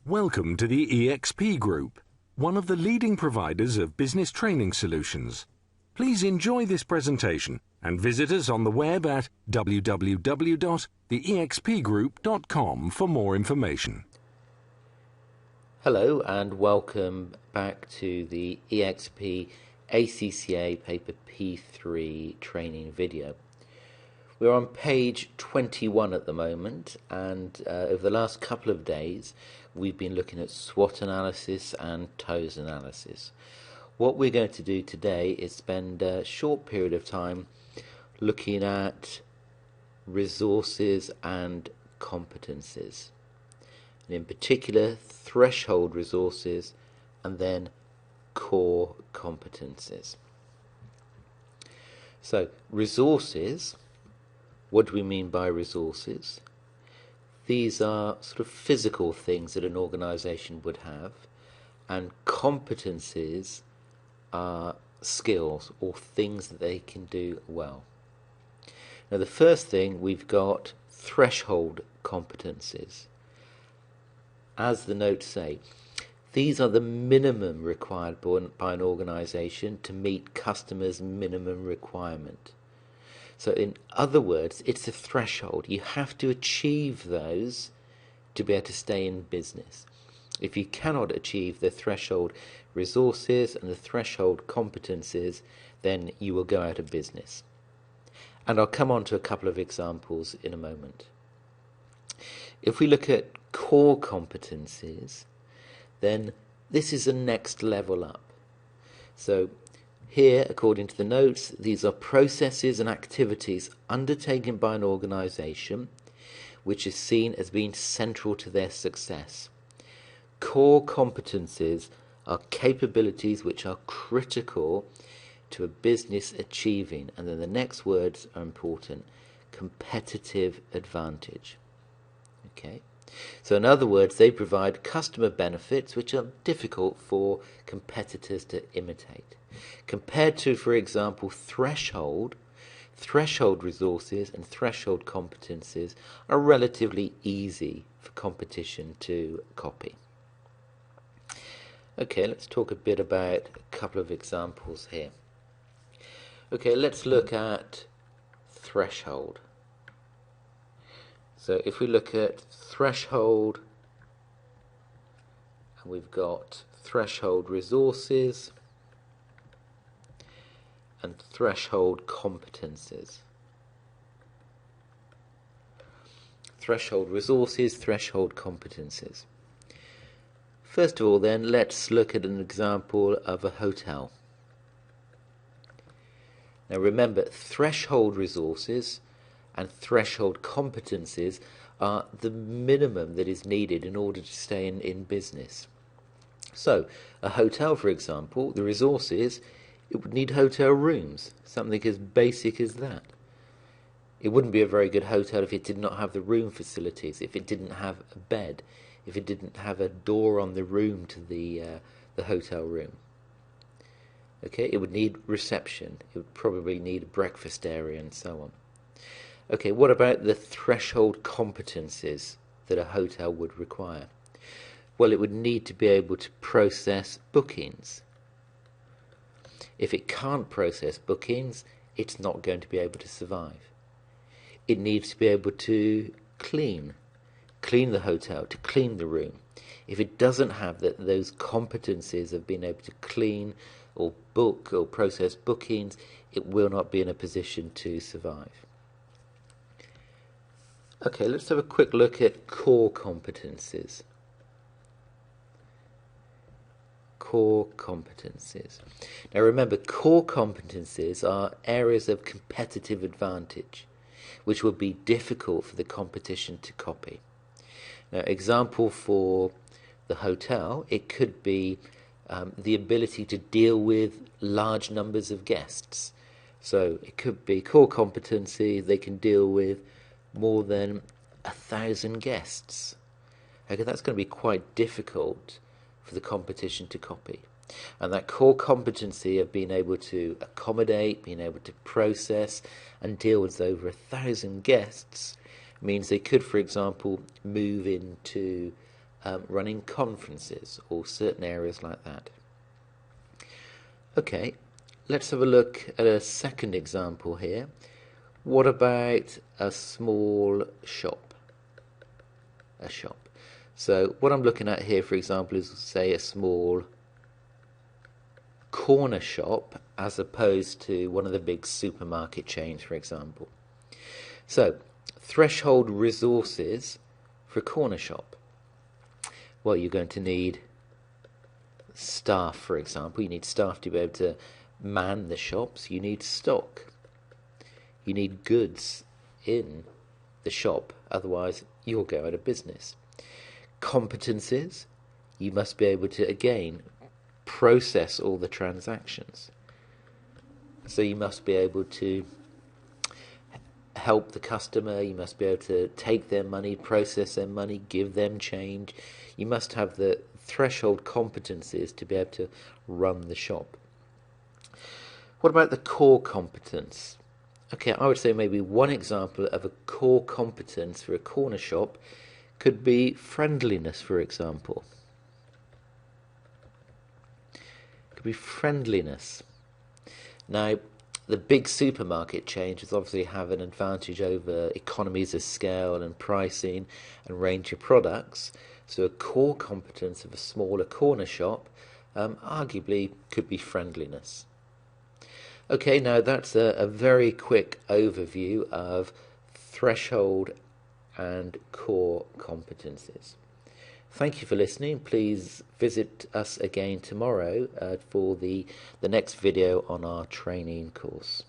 Welcome to the EXP Group, one of the leading providers of business training solutions. Please enjoy this presentation and visit us on the web at www.theexpgroup.com for more information. Hello and welcome back to the EXP ACCA Paper P3 training video. We're on page 21 at the moment, and over the last couple of days we've been looking at SWOT analysis and TOES analysis. What we're going to do today is spend a short period of time looking at resources and competences, and in particular threshold resources and then core competences. So resources, what do we mean by resources? These are sort of physical things that an organisation would have, and competences are skills or things that they can do well. Now the first thing, we've got threshold competences. As the notes say, these are the minimum required by an organisation to meet customers' minimum requirement. So in other words, it's a threshold. You have to achieve those to be able to stay in business. If you cannot achieve the threshold resources and the threshold competences, then you will go out of business. And I'll come on to a couple of examples in a moment. If we look at core competencies, then this is the next level up. So here, according to the notes, these are processes and activities undertaken by an organisation which is seen as being central to their success. Core competencies are capabilities which are critical to a business achieving, and then the next words are important, competitive advantage. Okay, so in other words, they provide customer benefits which are difficult for competitors to imitate. Compared to, for example, threshold resources and threshold competences are relatively easy for competition to copy. Okay, let's talk a bit about a couple of examples here. Okay, let's look at threshold. So if we look at threshold, and we've got threshold resources and threshold competences. Threshold resources, threshold competences. First of all then, let's look at an example of a hotel. Now remember, threshold resources and threshold competencies are the minimum that is needed in order to stay in business. So a hotel, for example, the resources, it would need hotel rooms, something as basic as that. It wouldn't be a very good hotel if it did not have the room facilities, if it didn't have a bed, if it didn't have a door on the room to the hotel room. Okay, it would need reception, it would probably need a breakfast area and so on. Okay, what about the threshold competencies that a hotel would require? Well, it would need to be able to process bookings. If it can't process bookings, it's not going to be able to survive. It needs to be able to clean the hotel, to clean the room. If it doesn't have those competencies of being able to clean or book or process bookings, it will not be in a position to survive. Okay, let's have a quick look at core competencies. Core competencies. Now remember, core competencies are areas of competitive advantage which would be difficult for the competition to copy. Now, example for the hotel, it could be the ability to deal with large numbers of guests. So it could be core competency, they can deal with more than 1,000 guests. Okay, that's going to be quite difficult for the competition to copy. And that core competency of being able to accommodate, being able to process and deal with over 1,000 guests means they could, for example, move into running conferences or certain areas like that. Okay, let's have a look at a second example here. What about a small shop? A shop. So what I'm looking at here, for example, is, say, a small corner shop as opposed to one of the big supermarket chains, for example. So, threshold resources for a corner shop. Well, you're going to need staff, for example. You need staff to be able to man the shops. You need stock. You need goods in the shop, otherwise you'll go out of business. Competencies, you must be able to, again, process all the transactions. So you must be able to help the customer, you must be able to take their money, process their money, give them change. You must have the threshold competencies to be able to run the shop. What about the core competence? Okay, I would say maybe one example of a core competence for a corner shop could be friendliness, for example. Could be friendliness. Now, the big supermarket chains obviously have an advantage over economies of scale and pricing and range of products. So a core competence of a smaller corner shop arguably could be friendliness. Okay, now that's a very quick overview of threshold and core competencies. Thank you for listening. Please visit us again tomorrow for the next video on our training course.